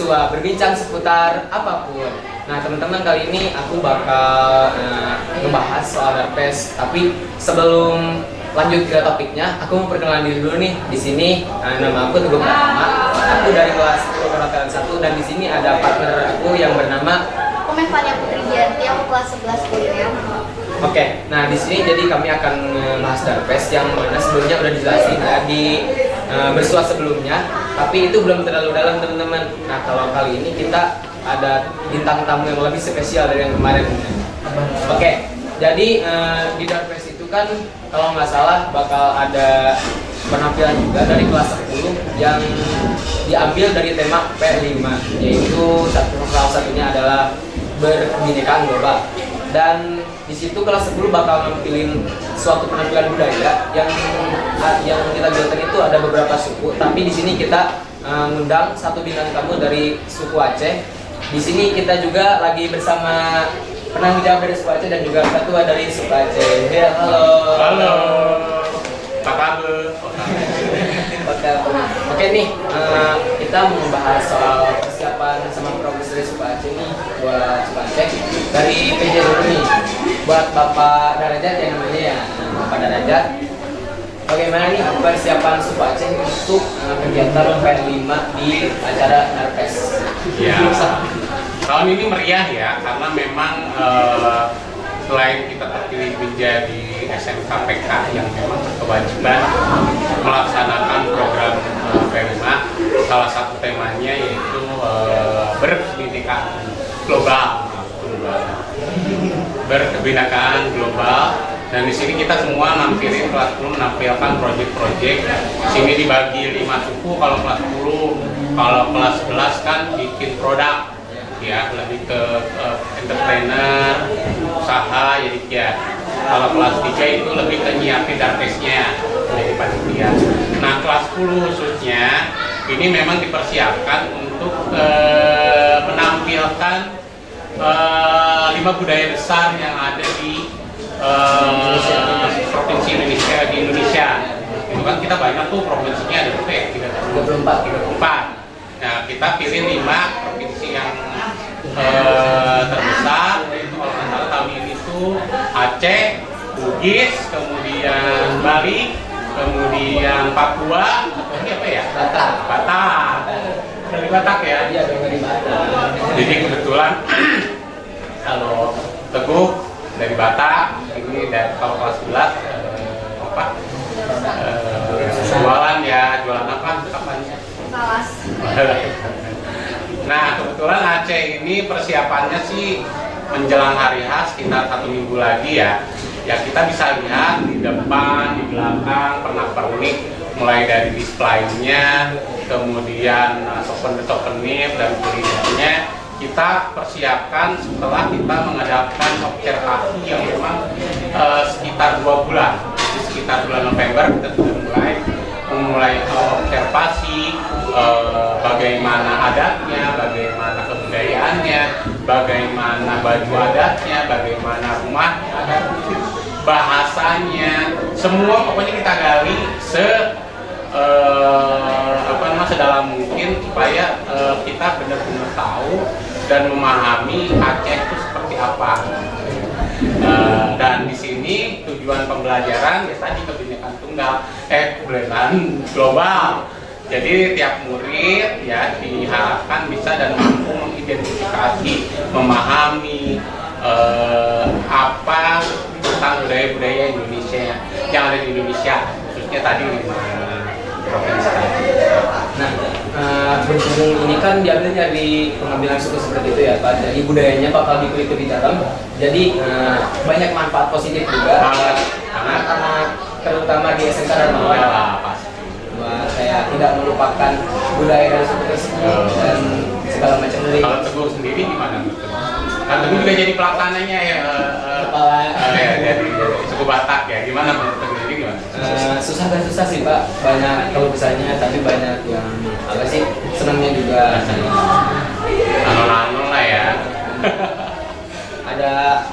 mahasiswa berbincang seputar apapun. Nah teman-teman, kali ini aku bakal ngebahas soal Darpes. Tapi sebelum lanjut ke topiknya, aku mau perkenalan diri dulu nih. Di sini nama aku Teguh Pratama. Aku dari kelas 10 perwakilan 1 dan di sini ada partner aku yang bernama Fania Putri Gianti, aku kelas 11 kuliner. Oke, nah di sini jadi kami akan membahas Darpes yang mana sebelumnya udah dijelasin ya di bersua sebelumnya, tapi itu belum terlalu dalam teman-teman. Nah kalau kali ini kita ada bintang tamu yang lebih spesial dari yang kemarin. Oke, jadi di Darpes itu kan kalau nggak salah bakal ada penampilan juga dari kelas 10 yang diambil dari tema P5, yaitu salah satunya adalah berkebinekaan global. Dan di situ kelas 10 bakal nampilin suatu penampilan budaya yang kita bilang itu ada beberapa suku, tapi di sini kita ngundang satu bintang tamu dari suku Aceh. Di sini kita juga lagi bersama penanggung jawab dari suku Aceh dan juga ketua dari suku Aceh. Ya, halo. Halo. Apa kabar? Oke nih, kita mau membahas soal persiapan sama progres dari suku Aceh nih buat suku Aceh dari PJ dulu nih. Buat Bapak Darajat ya namanya ya, Bapak Darajat. Bagaimana nih persiapan suku Aceh untuk kegiatan P5 di acara Darpes? Ya, tahun ini meriah ya, karena memang selain kita terpilih menjadi SMK PK yang memang berkewajiban melaksanakan program P5, salah satu temanya yaitu berkebinekaan global. Berkebinekaan global, dan di sini kita semua nampilin kelas 10 menampilkan proyek-proyek. Sini dibagi 5 suku, kalau kelas 10, kalau kelas 11 kan bikin produk ya, lebih ke entrepreneur, usaha, jadi ya. Kalau kelas 3 itu lebih ke nyiapin Darpesnya dari panitia. Nah kelas 10 khususnya ini memang dipersiapkan untuk menampilkan 5 budaya besar yang ada di provinsi Indonesia, di Indonesia. Itu kan kita banyak tuh provinsinya, ada berapa ya? 34. Nah kita pilih 5 provinsi yang terbesar, yaitu kalau nggak salah tahun ini tuh Aceh, Bugis, kemudian Bali, kemudian Papua, ini apa ya? Batak. Dari Batak ya? Iya, dari Batak. Jadi kebetulan kalau Teguh dari Batak, ini dari kalau kelas 11 jualan ya, jualan apa? Kapannya? Kelas. Nah kebetulan Aceh ini persiapannya sih menjelang hari H sekitar 1 minggu lagi ya. Ya kita bisa lihat di depan, di belakang, pernak-pernik, mulai dari displaynya, kemudian souvenir dan kulinernya kita persiapkan setelah kita mengadakan observasi yang memang sekitar 2 bulan. Jadi sekitar bulan November kita sudah memulai observasi bagaimana adatnya, bagaimana kebudayaannya, bagaimana baju adatnya, bagaimana rumah adatnya, bahasanya, semua pokoknya kita gali sedalam mungkin supaya kita benar-benar tahu dan memahami Aceh itu seperti apa. Dan di sini tujuan pembelajaran ya tadi kebinekaan tunggal, kebinekaan global. Jadi tiap murid ya diharapkan bisa dan mampu mengidentifikasi, memahami apa tentang budaya-budaya Indonesia yang ada di Indonesia, khususnya tadi 5 provinsi. Nah, berhubung ini kan diambil dari pengambilan suku seperti itu ya Pak, jadi budayanya bakal dikulik lebih dalam, jadi banyak manfaat positif juga karena terutama di SMK Dharma buat saya tidak melupakan budaya dari suku tersebut dan segala macam dari. Kalau Teguh sendiri gimana? Kan Teguh juga jadi pelaksananya ya, dari suku Batak ya, gimana menurut Teguh sendiri gimana? Susah dan susah sih Pak, banyak kalau besarnya tapi banyak yang apa sih senangnya juga. Anu lah ya. Ada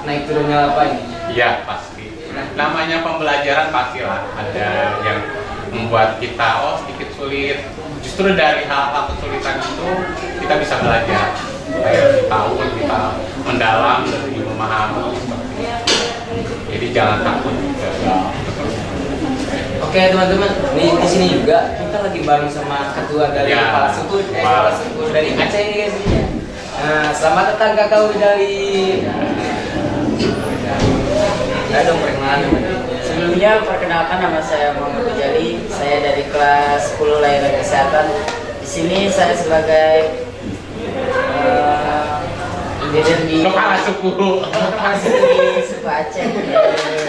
naik turunnya apa ini? Iya pasti. Namanya pembelajaran pastilah ada yang membuat kita sedikit sulit. justru dari hal-hal kesulitan itu kita bisa belajar, lebih tahu, lebih mendalam, lebih memahami seperti itu. Jadi jangan takut gagal. Oke teman-teman, di sini juga kita lagi bareng sama ketua dari Ya, kepala suku dari Aceh ini guys. Nah, selamat datang Kakak Widali. Ada dong perkenalan. Sebelumnya perkenalkan, nama saya Muhammad Wijali. Saya dari kelas 10 layanan kesehatan. Di sini saya sebagai leader di Kepala suku. suku Aceh.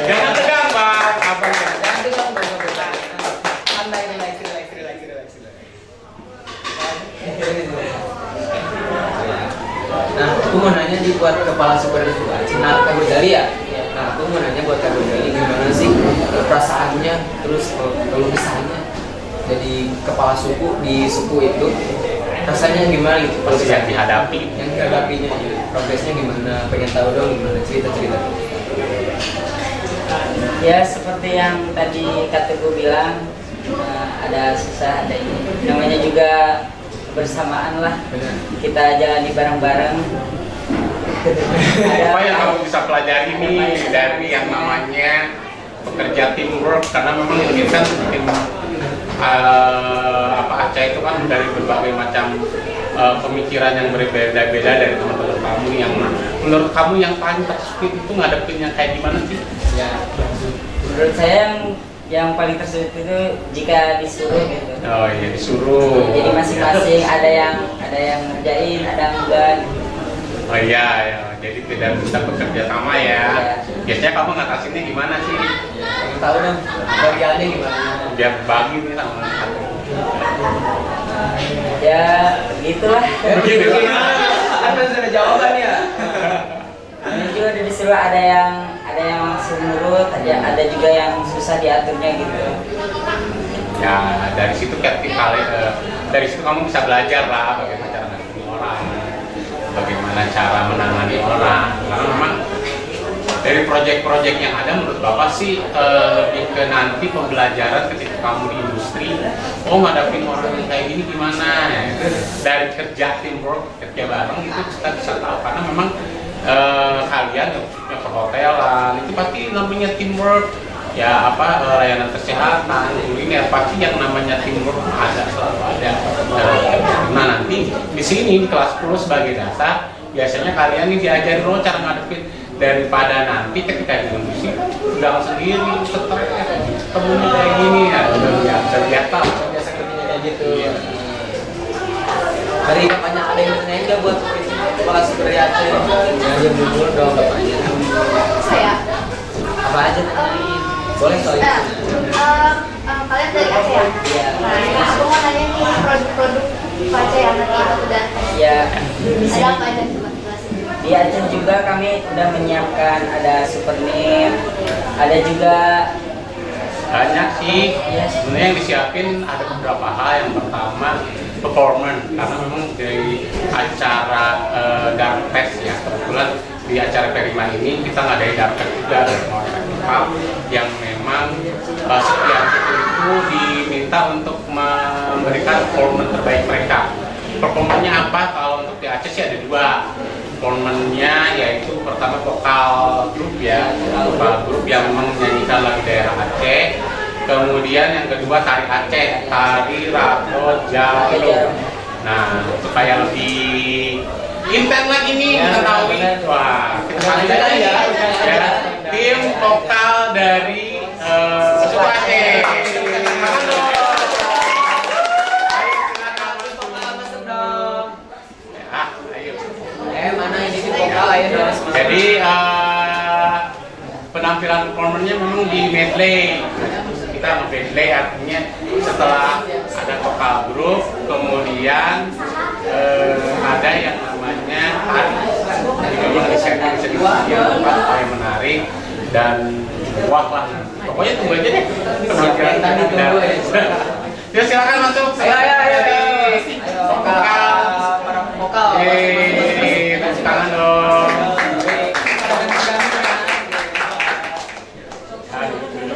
Jangan tegang bang, apa ya? Jangan tegang bang, santai, relax. Nah, aku mau nanya nih buat kepala suku dari suku Aceh, nah Kak Widali ya. Nah, aku mau nanya buat Kak Widali gimana sih perasaannya, terus kalau misalnya jadi kepala suku di suku itu rasanya gimana gitu? Terus yang dihadapi. Yang dihadapinya, progresnya gimana? Pengen tahu dong gimana cerita-cerita. Ya seperti yang tadi Kak Teguh bilang, ada susah, ada ini. Namanya juga bersamaan lah. Benar. Kita jalani bareng-bareng. Apa yang kamu bisa pelajari nih dari yang namanya pekerja teamwork, karena memang ini kan tim Aceh itu kan dari berbagai macam pemikiran yang berbeda-beda dari teman-teman kamu. Yang menurut kamu yang paling tersulit itu ngadepin yang kayak gimana sih? Ya. Menurut saya yang paling tersulit itu jika disuruh gitu. Oh iya, disuruh. Jadi masing-masing ada yang ngerjain, ada yang enggak. Oh iya, ya. Jadi tidak bisa bekerja sama ya. Biasanya kamu ngatasinnya gimana sih? Pengen tahu dong bagiannya gimana? Biar bagi nih sama. Ya gitulah. Begitu kan masih ada jawaban ya. Ini juga ada disuruh, ada yang langsung nurut, ada juga yang susah diaturnya gitu. Ya dari situ dari situ kamu bisa belajar lah bagaimana cara ngadepin orang, bagaimana cara menangani orang. Karena memang dari proyek-proyek yang ada menurut Bapak sih lebih ke nanti pembelajaran ketika kamu di industri. Oh ngadepin orang yang kayak gini gimana ya. Dari kerja teamwork, kerja bareng itu kita bisa tahu, karena memang kalian yang khususnya perhotelan itu pasti namanya teamwork. Ya layanan kesehatan, kuliner, pasti yang namanya teamwork ada, selalu ada. Nah nanti di sini di kelas 10 sebagai dasar, biasanya kalian ini diajarin cara ngadepin, daripada nanti ketika di industri udah sendiri, stres, temunya kayak gini ya, udah biasa Biasa gitu. Dari bapaknya ada yang nanyain nggak buat kepala suku dari Aceh? Ya jujur dong bapaknya. Saya. Apa aja tanyain? Boleh soal itu. Kalian dari Aceh ya? Iya. Nah, aku mau nanya nih produk-produk Aceh yang nanti aku udah Ya di ada sini apa aja coba jelasin. di Aceh juga kami udah menyiapkan, ada souvenir, ada juga banyak sih. Sebenarnya yang disiapin ada beberapa hal. Yang pertama performance, karena memang dari acara Dark Fest ya, kebetulan di acara Perima ini kita ngadain Dark Fest juga dari festival yang memang setiap itu diminta untuk memberikan performance terbaik mereka. Performanya apa? Kalau untuk di Aceh sih ada dua. Performanya yaitu pertama vokal grup ya, vokal grup yang memang menyanyikan lagu daerah Aceh. Kemudian yang kedua tari Aceh, tari Rato Jalo. Nah, supaya lebih intens lagi nih mengetahui. Wah, kita panggil aja ya. Tim vokal dari suku Aceh. Mana ini di vokal ayo dong. Jadi penampilan performernya memang di medley. Kita medley artinya setelah ada vokal grup, kemudian ada yang namanya tari. Jadi memang disiapkan sedikit supaya menarik dan wah lah. Pokoknya tunggu aja deh penampilan Tadi tunggu ya. Ya silakan masuk. Ayo. Vokal. Para vokal. Tepuk tangan dong.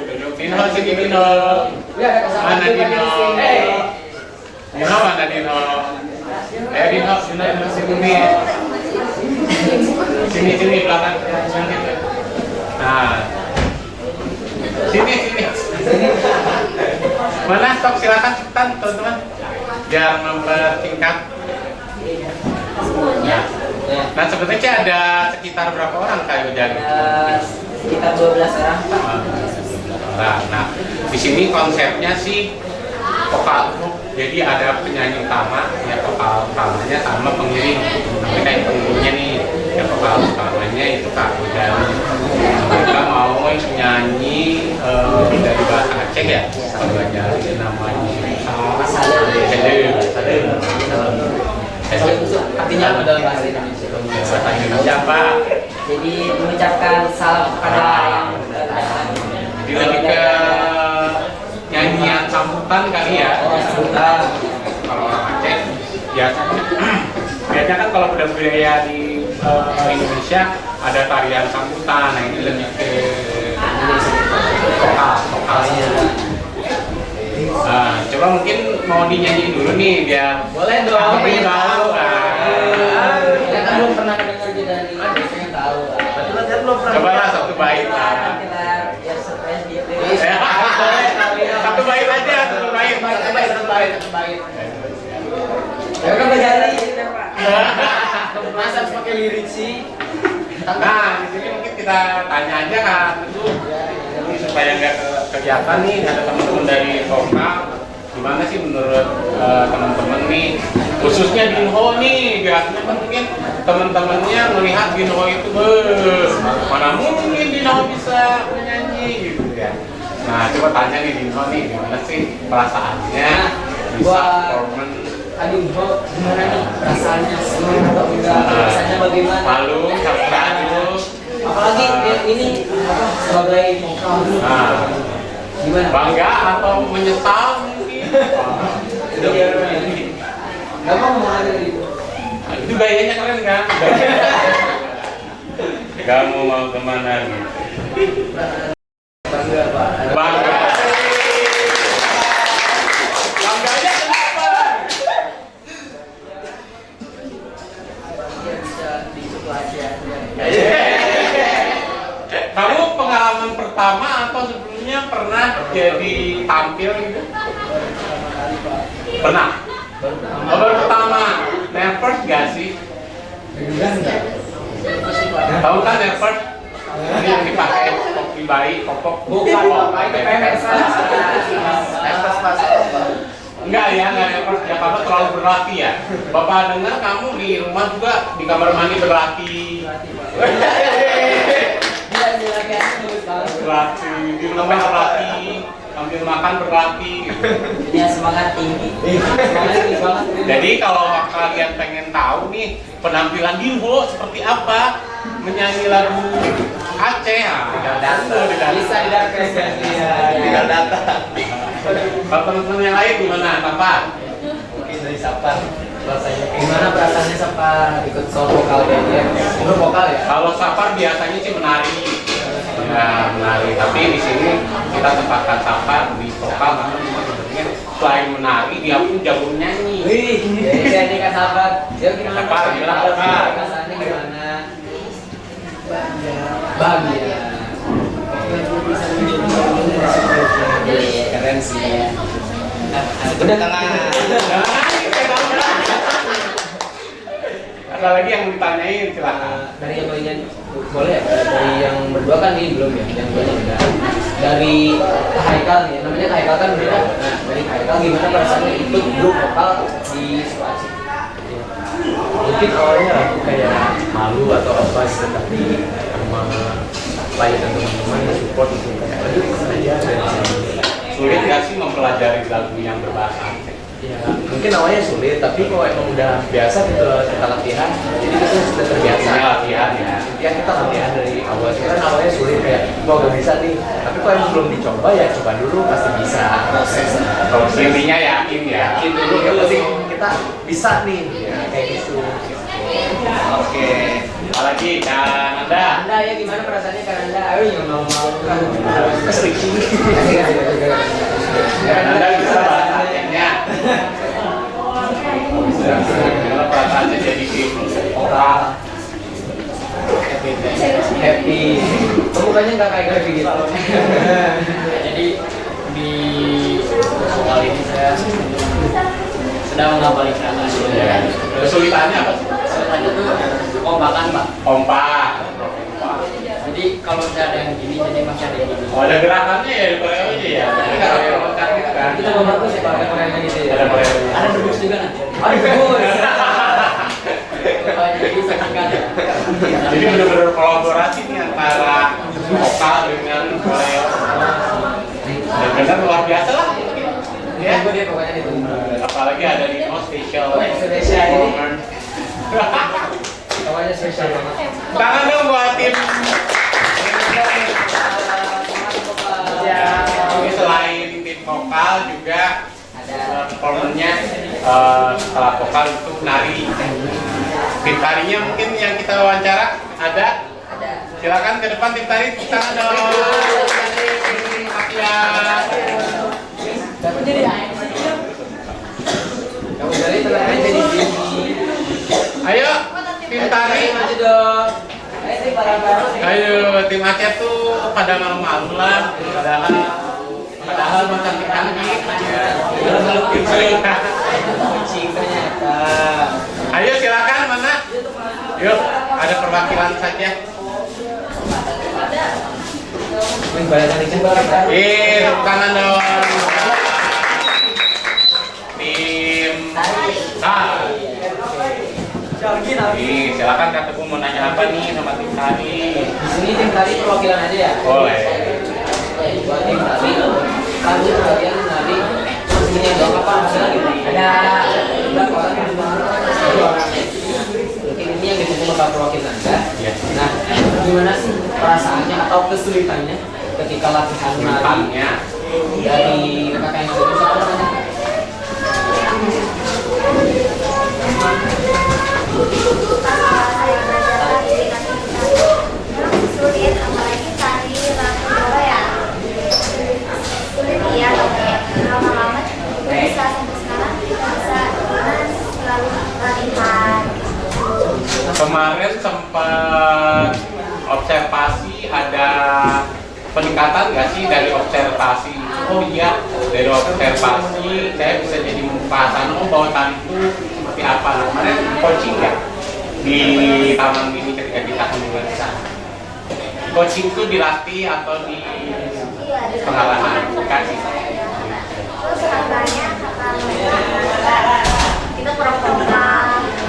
Duduk. Dino, sini Dino. Mana Dino? Dino mana Dino? Dino sini. Sini belakang. Nah. Sini. Mana stok silakan cepetan teman-teman. Biar mempersingkat. Nah sebetulnya ada sekitar berapa orang kayak jadi? Sekitar 12 orang Pak. Nah, di sini konsepnya sih vokal group. Jadi ada penyanyi utama, ya vokal utamanya sama pengiring. Tapi kayak pengiringnya nih, ya vokal utamanya itu Kak Udan. Mereka mau nyanyi dari bahasa Aceh ya, belajar namanya Artinya apa dalam bahasa Indonesia? Bahasa Indonesia apa? Jadi mengucapkan salam kepada yang datang. Jadi lebih ke nyanyian sambutan kali ya. Sambutan. Kalau orang Aceh biasanya kan kalau budaya di Indonesia ada tarian sambutan. Nah ini lebih ke vokalnya. Nah, coba mungkin mau dinyanyiin dulu nih biar Boleh dong. pengen tahu. Kita kan belum pernah dengar dari pengen tahu. Betul kan belum pernah. Coba lah satu bait lah. Kita biar surprise gitu. Satu bait aja, satu bait. Satu bait. Ya kan berjari gitu Pak. Masa harus pakai lirik sih? Nah, di sini mungkin kita tanya aja kan, itu ini supaya nggak kegiatan nih, ada teman-teman dari vokal, gimana sih menurut teman-teman nih, khususnya Dinho nih, biasanya kan mungkin teman-temannya melihat Dinho itu, mana mungkin Dinho bisa menyanyi gitu ya. Nah, coba tanya nih Dinho nih, gimana sih perasaannya bisa performance? Aduh, gimana nih perasaannya? Senang atau enggak? Rasanya bagaimana? Malu, ragu. Apalagi ini sebagai vokal. Gimana? Bangga atau menyesal mungkin? Gampang ngomong aja gitu. Itu gayanya keren kan? Kamu mau kemana gitu? Bangga Pak. Bangga. Bangganya kenapa? Kamu pengalaman pertama atau sebelumnya pernah jadi tampil gitu? Pernah? Baru pertama, Never gak sih? Tahu kan Never? Ini yang dipakai kopi bayi, popok. Bukan Pak, itu PMS. Enggak ya, enggak Never. Ya karena terlalu berlatih ya. Bapak dengar kamu di rumah juga di kamar mandi berlatih. Berlatih, di rumah berlatih, sambil makan berlatih. Punya semangat tinggi. Jadi kalau kalian pengen tahu nih penampilan Dinho seperti apa menyanyi lagu Aceh, tinggal datang. Bisa didapat tinggal datang. Kalau teman-teman yang lain gimana, Papa? Mungkin dari Sapar rasanya gimana perasaannya Sapar ikut solo vokal dia? Itu vokal ya? Kalau Sapar biasanya sih menari. Ya, menari. Tapi di sini kita tempatkan Sapar di vokal karena sebenarnya selain menari dia pun jago menyanyi. Wih, jadi Kak Sapar. Dia gimana? Sapar bilang apa? Perasaannya gimana? Bahagia. Keren sih. Udah tengah. Ada lagi yang ditanyain silakan. Dari yang lainnya boleh ya? Dari yang berdua kan ini belum ya? Yang dua udah. Dari Haikal nih, namanya Haikal kan beda. Nah, dari Haikal gimana perasaannya ikut grup vokal di Sulawesi? Mungkin awalnya aku kayak malu atau apa gitu, tapi sama lain dan teman-teman yang support gitu kayak aduh ikut aja dari sini. Sulit nggak sih mempelajari lagu yang berbahasa Aceh? Ya mungkin awalnya sulit, tapi kalau emang udah biasa gitu kita latihan, jadi kita sudah terbiasa. Ya, latihan ya. Ya kita latihan dari awal. Sekarang awalnya sulit kayak gua gak bisa nih, tapi kalau emang belum dicoba ya coba dulu pasti bisa. Proses. Kalau intinya yakin ya. Yakin dulu yang penting kita bisa nih, ya kayak gitu. Oke. Apalagi Kak Nanda? Anda ya gimana perasaannya Kak Anda? Ayo yang mau kan. Keseriki. Kak Nanda bisa bahasa Acehnya. vokal. Happy. Mukanya nggak kayak happy gitu. Jadi di vokal ini saya sedang mengapalkan Kesulitannya apa sih? Kesulitannya tuh kompakan Pak. Kompak. Jadi kalau saya ada yang gini, jadi masih ada yang gini. Oh, ada gerakannya ya di koreo aja ya. Jadi kalau loncat gitu kan. Itu bagus ya Pak, ada koreanya gitu ya. Ada koreo. Ada debus juga nanti. Aduh, bagus. Jadi saksikan ya. Jadi benar-benar kolaborasi nih antara vokal dengan koreo. Benar-benar luar biasa lah. Ya. Gue dia pokoknya itu. Apalagi ada di special Spesial ini. moment. Pokoknya spesial banget. Tangan dong buat tim. Ya. Ini selain tim vokal juga Ada performanya setelah vokal itu nari. Tim tarinya mungkin yang kita wawancara ada. ada Silakan ke depan tim tari, tangan dong. Ya. Dapat jadi kamu dari tenang aja di sini. Ayo tim tari. Maju dong. Ayo tim Aceh tuh pada malu-malu lah. Padahal mau cantik-cantik. Kucing ternyata. Ayo silakan mana? Yuk, ada perwakilan saja. Main bola cantik banget. Tepuk tangan dong. Tim tari. Silakan Kak Teguh mau nanya apa nih sama tim tari? Di sini tim tari perwakilan aja ya. Boleh. Buat tim tari, lanjut kalian tadi. Ini dong apa masalah gitu? Ada berapa orang yang dua orang. Mungkin ini yang ditunggu bakal perwakilan Anda. Iya. Nah, gimana sih perasaannya atau kesulitannya ketika latihan nari Tempatnya. dari kakak yang itu siapa namanya? Saya belajar tari dengan memang sulit, apalagi tari Ramadora ya. Sulit iya, tapi lama-lama bisa sampai sekarang bisa selalu latihan. Kemarin sempat observasi ada peningkatan nggak sih dari observasi? Oh iya, dari observasi saya bisa jadi memperhatikan oh bahwa tari itu seperti apa. Nah, kemarin coaching ya di taman ini ketika kita kunjungan ke sana. Coaching itu dilatih atau di Iya, di pengalaman dikasih? Terus kabarnya kata mereka kita pura-pura,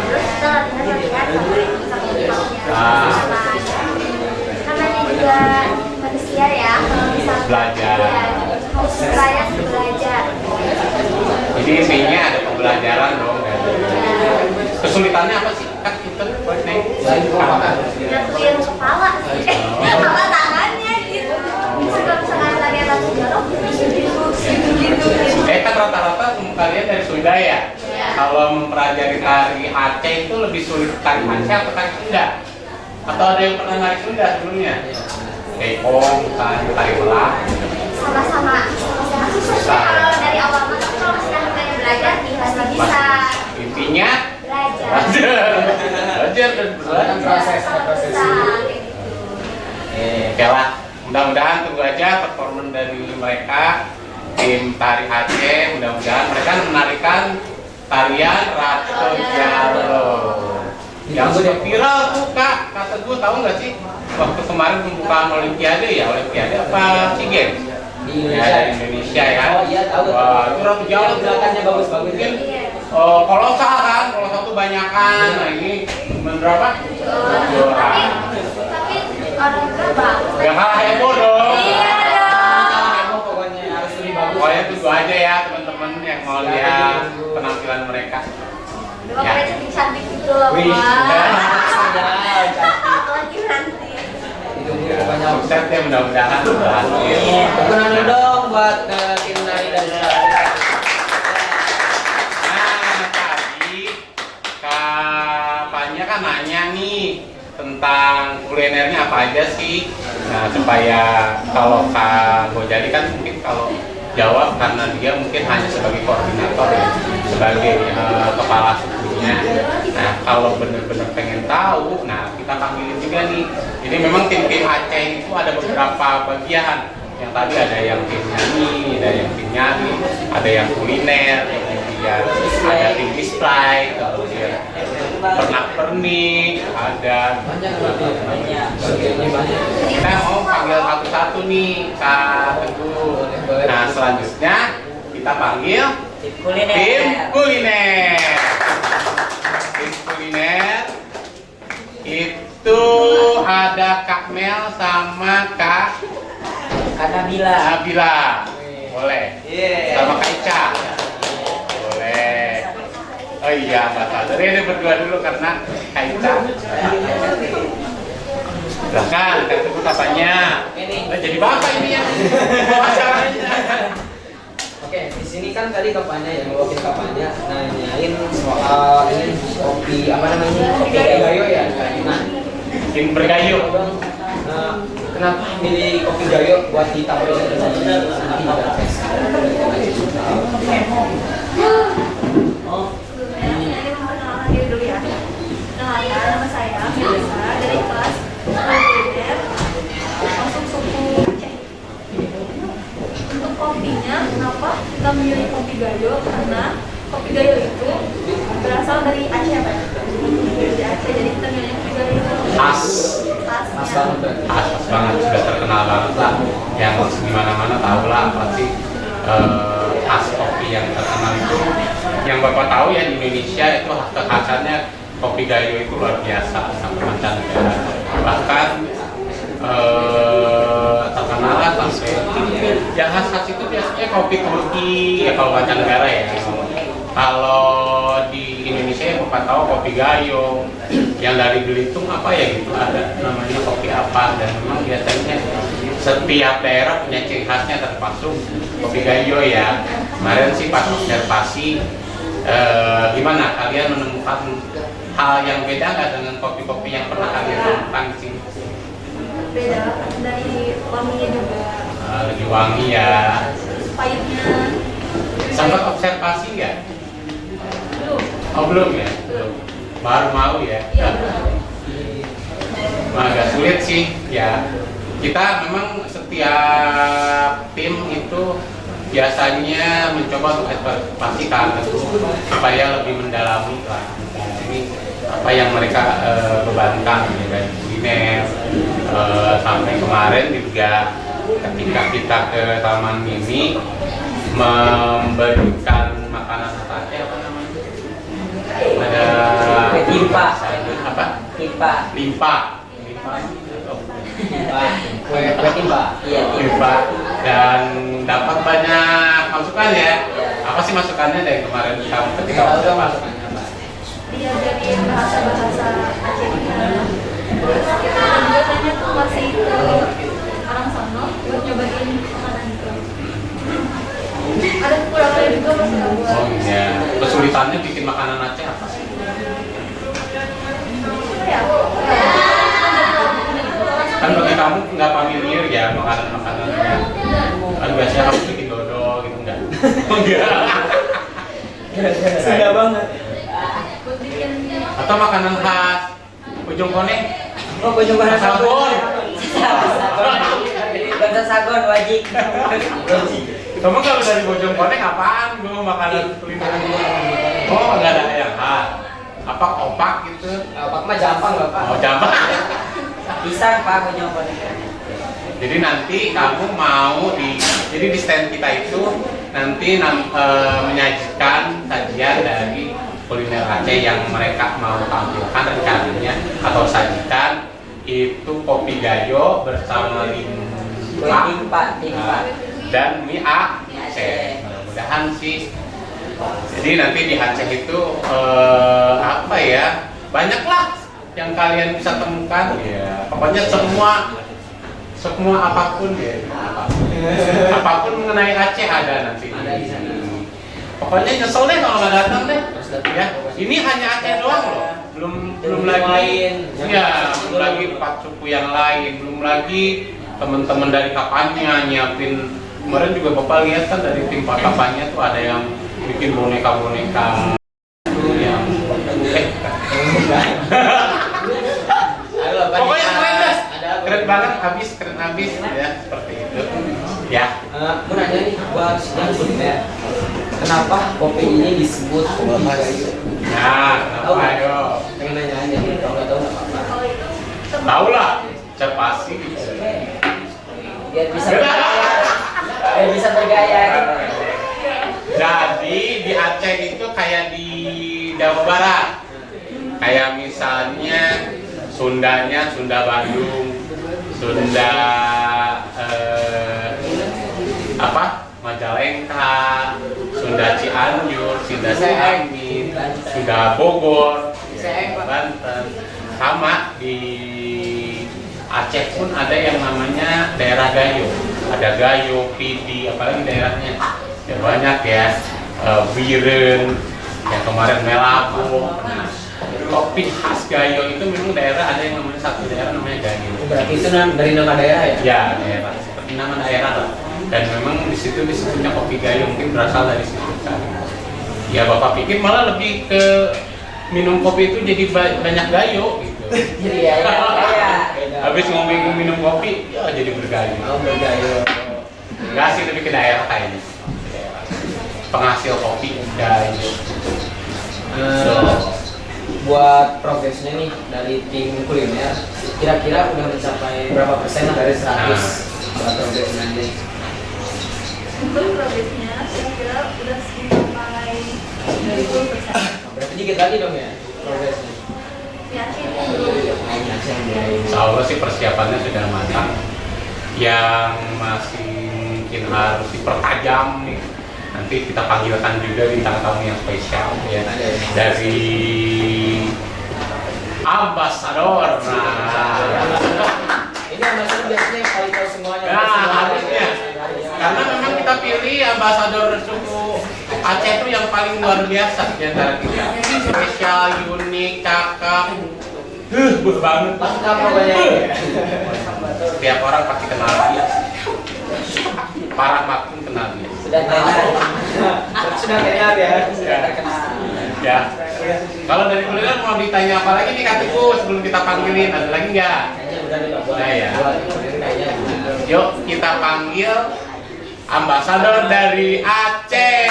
terus kita latihan sampai Ah. namanya juga manusia ya, kalau misalnya Belajar. ya, harus saya belajar. Jadi intinya ada pembelajaran dong. Kan? Kesulitannya apa sih Kak itu buat Neng? Nyatuin kepala sih, kepala tangannya gitu. Bisa kalau misalnya lagi langsung jorok, gitu. Kan rata-rata kalian dari Sunda ya? Kalau mempelajari tari Aceh itu lebih sulit tari Aceh atau tari Sunda? Atau ada yang pernah nari Sunda sebelumnya? Keikong, tari Melah. Sama-sama susah. Kalau dari awal masuk kalau misalnya pengen belajar pasti bisa Intinya belajar. belajar dan belajar. Proses. Susah gitu. Oke lah, mudah-mudahan tunggu aja performa dari mereka tim tari Aceh. Mudah-mudahan mereka menarikan tarian Ratu Jaro yang sudah viral tuh Kak. Kata gue tahu nggak sih waktu kemarin pembukaan Olimpiade ya, Olimpiade apa SEA Games? Di Ya, Indonesia. di Indonesia ya. Oh iya tahu. Wah, itu Ratu Jaro Gerakannya bagus-bagus. mungkin Iya. kolosal kan, kolosal tuh banyakan. Nah ini berapa? Juara. Tapi orang berapa? Ya kalah heboh dong. Iya dong. Pokoknya harus lebih bagus. Pokoknya tunggu aja ya teman-teman yang mau lihat penampilan mereka. Dua Ya. cantik gitu loh, Wih, Pak. ya, Apalagi nanti. Itu pokoknya Sukses ya mudah-mudahan berhasil. Dukungan dong buat tim nari dan Nah tadi Kak kan nanya nih tentang kulinernya apa aja sih. Nah supaya kalau Kak Gojali kan mungkin kalau jawab karena dia mungkin hanya sebagai koordinator ya, sebagai kepala suku kopinya. Nah kalau bener-bener pengen tahu, nah kita panggilin juga nih. Ini memang tim-tim Aceh itu ada beberapa bagian. Yang tadi ada yang tim nyanyi, ada yang kuliner, kemudian ada tim display, kemudian pernak-pernik, ada kita mau panggil satu-satu nih Kak Teguh. Nah selanjutnya kita panggil Tim kuliner. tim kuliner. Tim kuliner itu ada Kak Mel sama Kak Nabila. Nabila. Boleh. Sama Kak Ica. Boleh. Oh iya, Mbak Sadar ini berdua dulu karena Kak Ica. Silahkan, Kak Teguh katanya. Nah, jadi bapak ini ya. Acaranya. Oke, di sini kan tadi Kapanya ya, mewakili Kapanya nanyain soal ini kopi apa namanya? Kopi gayo ya. Nah, Tim bergayu. Bang, kenapa milih kopi gayo buat ditampilkan di Darpes? Ini memperkenalkan diri dulu ya. Kenalkan, nama saya Melisa dari kelas kuliner masuk suku Aceh. Untuk kopinya, kenapa kita memilih kopi gayo? Karena kopi gayo itu berasal dari Aceh, Pak. Dari Aceh, jadi kita milih kopi gayo Khas. Mas banget. Khas banget, sudah terkenal banget lah. Yang di mana-mana tahu lah pasti khas kopi yang terkenal itu. Yang Bapak tahu ya di Indonesia itu kekhasannya kopi gayo itu luar biasa sampai mancanegara. Bahkan terkenal lah sampai yang khas-khas itu biasanya kopi Turki ya kalau mancanegara ya. Kalau di Indonesia ya Bapak tahu kopi gayo yang dari Belitung apa ya gitu ada namanya kopi apa, dan memang biasanya setiap daerah punya ciri khasnya termasuk kopi gayo ya. Kemarin sih pas observasi gimana kalian menemukan hal yang beda nggak dengan kopi-kopi yang pernah kalian temukan sih? beda dari wanginya juga, Lebih wangi ya. pahitnya Sempat observasi nggak? belum. Oh belum ya? Belum. Baru mau ya? Iya, belum. Agak sulit sih ya. Kita memang setiap tim itu biasanya mencoba untuk observasi kangen supaya lebih mendalami lah. Ini apa yang mereka bebankan ya, dari kuliner sampai kemarin juga ketika kita ke Taman Mini memberikan makanan apa namanya? Ada Limpa. apa? Limpa. Limpa. Kue timba. Iya, Limpa. Dan dapat banyak masukan ya. Apa sih masukannya dari kemarin kamu ketika observasi? Diajarin bahasa-bahasa Acehnya. Terus kita biasanya tuh masih ke orang sono buat nyobain makanan itu. Ada kekurangannya juga masih buat. Oh iya. Kesulitannya bikin makanan Aceh apa sih? Ya, Kan bagi kamu nggak familiar ya makanan-makanannya. Kan biasanya kamu bikin dodol gitu enggak? Enggak. Sudah banget. buat bikin Atau makanan khas Ujung Koneng? Oh, gue coba Sagon. Bahasa Sagon wajib. Kamu kalau dari Bojong Koneng apaan? Gue makanan kuliner. Oh, nggak ada yang khas. Apa opak gitu? Pak mah gampang Bapak. Oh, jamak. Pisang Pak Bojongkon. Jadi nanti kamu mau jadi di stand kita itu nanti menyajikan sajian dari kuliner Aceh yang mereka mau tampilkan rencananya atau sajikan itu kopi gayo bersama limpa dan mie Aceh. Mudah-mudahan sih. Jadi nanti di Aceh itu apa ya? Banyaklah yang kalian bisa temukan ya. Pokoknya semua apapun ya. Apapun mengenai Aceh ada nanti. Ada di sana. Pokoknya nyesel deh kalau nggak datang deh. Ya, ini hanya Aceh doang loh. Belum lagi. Ya, belum lagi 4 suku yang lain. Belum lagi teman-teman dari Kapanya nyiapin. Kemarin juga Bapak lihat kan dari tim Kapanya tuh ada yang bikin boneka-boneka yang buat yang kuliner, kenapa kopi ini disebut kopi gayo? Nah, Tahu kenapa nggak? ayo? Pengen nanya aja, kalau nggak tahu nggak apa-apa. Kalau itu Tahu lah, pasti. Biar bisa bergaya. Biar bisa bergaya. Jadi di Aceh itu kayak di Jawa Barat. Kayak misalnya Sundanya Sunda Bandung, Sunda Majalengka, Sunda Cianjur, Sunda Ciamis, Sunda Bogor, Banten. Sama di Aceh pun ada yang namanya daerah Gayo. Ada Gayo, Pidi, apalagi daerahnya. Ya banyak ya. Biren, yang kemarin Melabu. Nah, kopi khas Gayo itu memang daerah ada yang namanya satu daerah namanya Gayo. Berarti itu dari nama daerah ya? Ya, daerah seperti nama daerah lah. Dan memang di situ disebutnya kopi Gayo, mungkin berasal dari situ kan. Ya Bapak pikir malah lebih ke minum kopi itu jadi banyak gayo gitu. Jadi ya. Habis ngomong minum kopi, ya jadi bergayo. Oh, bergayo. Enggak sih, lebih ke daerah kayaknya. Penghasil kopi gayo. Buat progresnya nih dari tim kuliner, kira-kira udah mencapai berapa persen lah dari 100 buat progresnya nih? untuk progresnya saya kira udah sampai 20%. Berarti dikit lagi dong ya progresnya? Yakin Insya Allah sih persiapannya sudah matang. Yang masih mungkin harus dipertajam nih. Nanti kita panggilkan juga bintang tamu yang spesial ya dari ambasador. Ini ambasador biasanya yang paling tahu semuanya. Nah, harusnya. Karena memang kita pilih ambasador suku Aceh itu yang paling luar biasa di antara kita. Spesial, unik, cakep. Banget. Lengkap pokoknya. Tiap orang pasti kenal dia. Para makmum kenal dia. Sudah tenar. Sudah tenar ya. Ya. Ya. Kalau dari kuliner mau ditanya apa lagi nih Katiku sebelum kita panggilin? Ada lagi nggak? Kayaknya udah nih Pak. Udah ya. Kayaknya. Yuk kita panggil ambasador dari Aceh.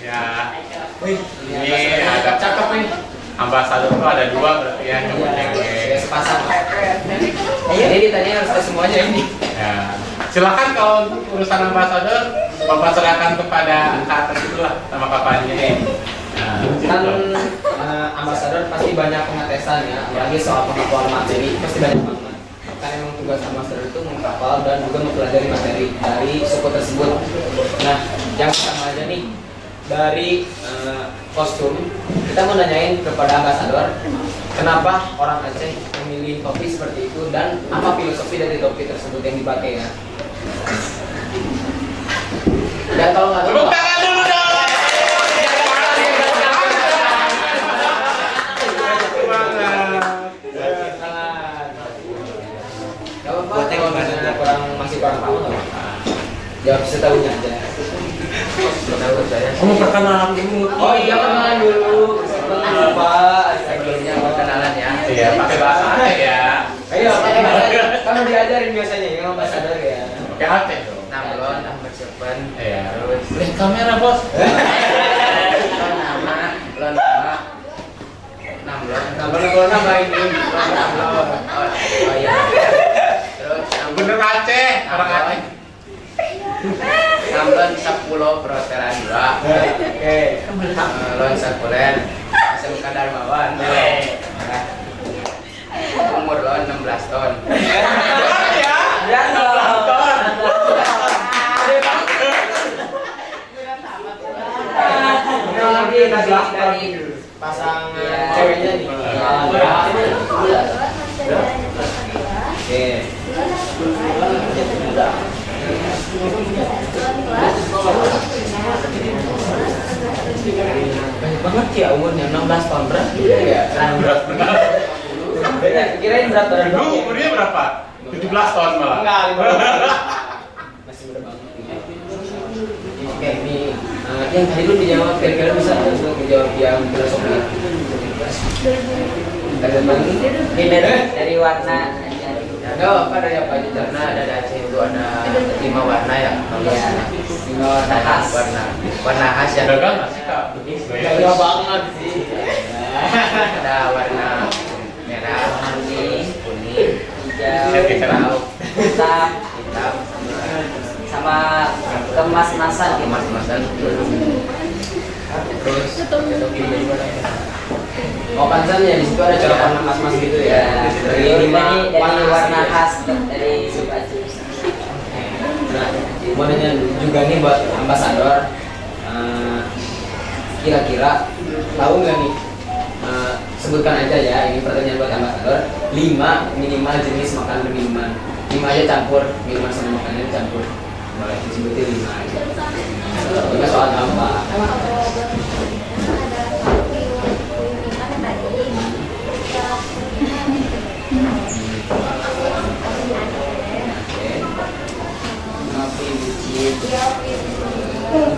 Ya. Ini ada Cakep nih. ambasador tuh ada dua berarti ya, cowok cewek. Sepasang. Ini ditanya harus ke semuanya ini. Ya. Silakan kalau untuk urusan ambasador, Bapak serahkan kepada Kak itulah sama kapalnya nih. Kan ambasador pasti banyak pengetesan ya, apalagi soal pengakuan materi pasti banyak banget. Kan emang tugas ambasador itu menghafal dan juga mempelajari materi dari suku tersebut. Nah, yang pertama aja nih dari kostum, kita mau nanyain kepada ambasador, kenapa orang Aceh memilih topi seperti itu dan apa filosofi dari topi tersebut yang dipakai ya? Dan kalau nggak tahu, Tepuk tangan dulu dong. Gak apa-apa, kalau misalnya masih kurang tahu nggak apa-apa. Jawab setahunya aja. Setahu saya. Kamu perkenalan dulu. Oh iya, kenalan dulu. Lupa, akhirnya perkenalan ya. Iya, pakai bahasa Aceh ya. Ayo, pakai bahasa. Kan udah diajarin biasanya yang ambasador ya. Pakai Aceh dong. Namlon, Ahmad Syafan. Iya. Terus Lihat kamera bos. Namlon nama ini. Namlon. Oh iya. Terus Bener Aceh, orang Aceh. Namlon 10 Protera 2. Oke. Namlon Sakulen SMK Darmawan. Umur lo 16 tahun. Ya, Dari pasangan ceweknya nih. Oke. Banyak banget ya umurnya 16 tahun, berat juga ya. Benar. Bener, kirain berat badan Dulu doang ya. umurnya berapa? 17 tahun malah. Enggak, 15. Masih muda banget. Oke, ini yang tadi lu dijawab, kira-kira bisa untuk menjawab yang filosofi. Ada lagi? ini dari warna aja. Gak apa dari apa aja karena ada di Aceh itu ada 5 warna ya. Iya. 5 warna khas. Warna khas yang Gagal nggak sih kak? Gagal banget sih. Ada warna merah, kuning, hijau, hitam, sama kemas-masan gitu. emas-emasan. Terus oh pansannya di situ ada colokan emas-emas gitu ya. Dari warna asli. khas dari suku Aceh. Nah, mau nanya juga nih buat ambasador, kira-kira tahu nggak nih? Sebutkan aja ya, ini pertanyaan buat ambasador. 5 minimal jenis makanan dan minuman. 5 aja campur, minuman sama makanan campur. Boleh disebutin 5 aja. Ini soal gampang.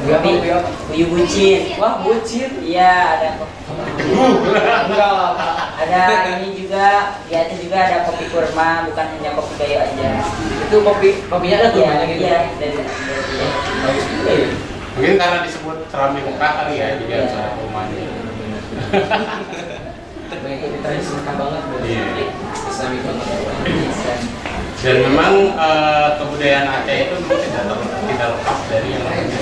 Kopi, puyuh bucin. Wah, bucin. Iya, ada Enggak lah. ada ini juga di Aceh juga ada kopi kurma, bukan hanya kopi gayo aja. Itu kopinya ada kurmanya gitu. Iya, dari Bagus juga ya. Mungkin karena disebut cerami Mekah kali ya, jadi harus ada rumahnya. Ini tradisi Mekah banget. Iya. Islami banget. Dan memang kebudayaan Aceh itu memang tidak lepas dari yang namanya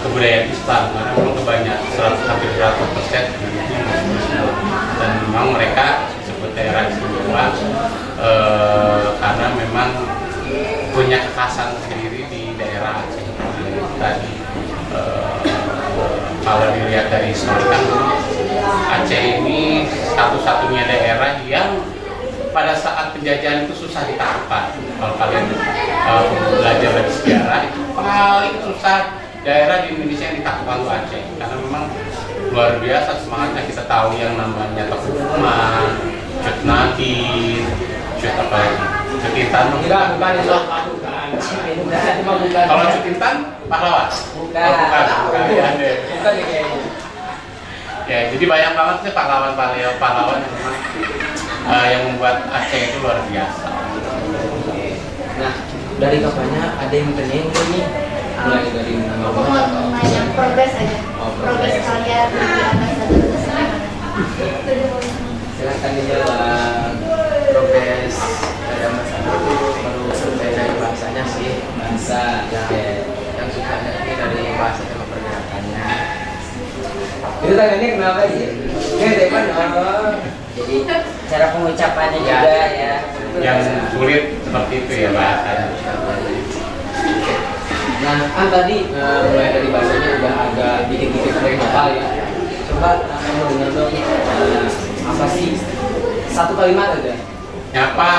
kebudayaan Islam, karena memang kebanyakan hampir 100% penduduknya Muslim. Dan memang mereka disebut daerah istimewa karena memang punya kekhasan sendiri di daerah Aceh. Tadi kalau dilihat dari histori kan Aceh ini satu-satunya daerah yang pada saat penjajahan itu susah ditaklukkan. Kalau kalian belajar dari sejarah, itu paling susah daerah di Indonesia yang ditaklukkan itu Aceh, karena memang luar biasa semangatnya. Kita tahu yang namanya Tekuman, Cut Nakir, Cut apa lagi? Cut Intan. Bukan itu. Kalau Cut Intan pahlawan. Bukan. Bukan ya, deh. Bukan ya kayaknya. Ya, jadi banyak banget sih pahlawan yang memang yang membuat Aceh itu luar biasa. Nah, dari kapannya ada yang pengen ini? Mulai dari nama Aku mau nanya progres aja. Oh, Progres progres. kalian di ambasador itu gimana? Silahkan dijelaskan progres dari ambasador baru selesai dari bahasanya sih, bahasa yang sukanya ini dari bahasa sama pergerakannya. Itu tangannya kenapa sih? Ini depan Jadi cara pengucapannya Ya. juga ya. Yang sulit seperti itu ya bahasanya. Nah, kan tadi mulai dari bahasanya udah agak dikit-dikit ada yang hafal ya. Coba kamu dengar dong, apa sih? Satu kalimat aja. Nyapa,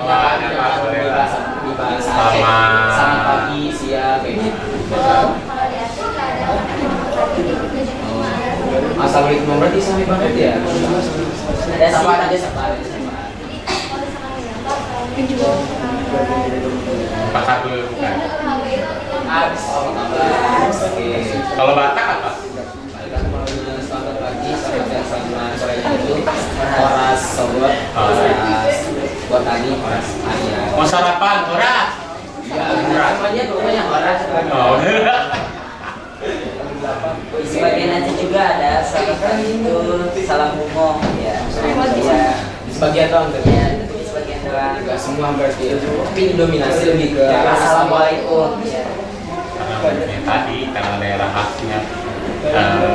wah nyapa boleh lah. Di bahasa Aceh. Selamat. Selamat pagi, siang, kayak gitu. Kalau di Aceh nggak ada Assalamualaikum berarti Islami banget ya. Ada sih. Sapa aja sapa aja. Jadi kalau misalkan nyapa, mungkin juga Pakat dulu bukan. Abis Oke. Kalau Batak apa? Selamat pagi, selamat siang, selamat sore itu. Horas sobat, horas buat tadi, horas Arya. Mau sarapan, ora? Ya, namanya pokoknya horas. Oh. Di sebagian Aceh juga ada salah satu itu salam bungo ya. Ya, Di sebagian doang tuh. ya itu di sebagian doang. Enggak semua berarti. Tapi dominasi lebih ke Assalamualaikum. Ya. Karena yang tadi karena daerah khasnya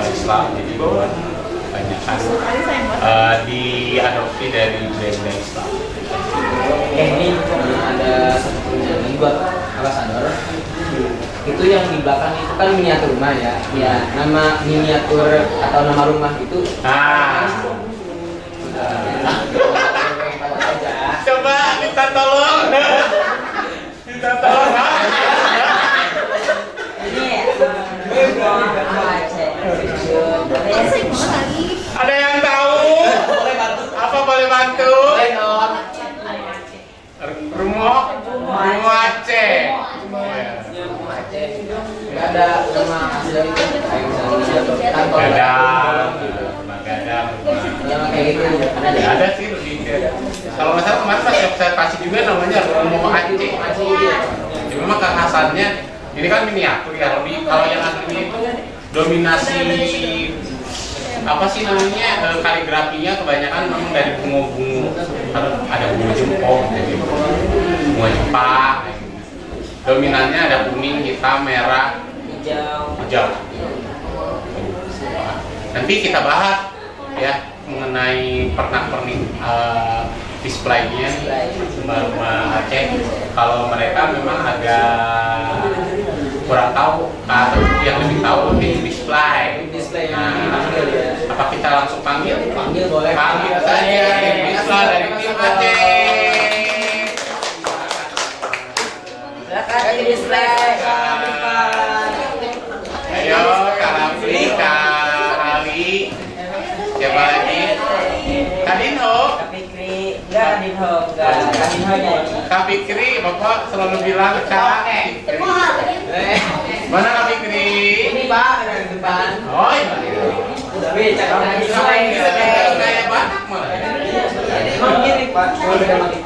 Islam, jadi kebanyakan diadopsi dari budaya Islam. Ini ada satu pertanyaan lagi buat ambasador. Itu yang di belakang itu kan miniatur rumah ya. Ya, nama miniatur atau nama rumah itu Coba minta tolong. Minta tolong. Ini Aceh. Ada yang tahu? Apa boleh bantu? Rumah Aceh. Nggak ada nama asli dari itu. Kayak misalnya kantor Gadang, rumah gadang, rumah kayak gitu ada deh. Ada sih lebih kayak kalau nggak salah kemarin pas saya kasih juga namanya Romo Aceh. Ya, memang kekhasannya ini kan miniatur ya, lebih kalau yang aslinya itu dominasi apa sih namanya kaligrafinya kebanyakan memang dari bunga-bunga, ada bunga jempol, jadi bunga Jepang. Dominannya ada kuning, hitam, merah, hijau. Nanti kita bahas ya mengenai pernak-pernik displaynya rumah Aceh. Kalau mereka memang agak kurang tahu, atau yang lebih tahu lebih display. Nah, apa kita langsung panggil? Panggil boleh. Panggil saja yang bisa dari tim Aceh. Silakan di display. Ayo, Kak Rafli, Kak Ali, siapa lagi? Kak Dinho. Kak Fikri, enggak Kak Dinho, enggak. Kak Dinho nyanyi. Kak Fikri, Bapak selalu bilang Kak Fikri. Mana Kak Fikri? Ini Pak, yang depan. Oh iya. Udah beca kan Ngapain kita kayak banak malah? Emang gini Pak, kalau beda mati.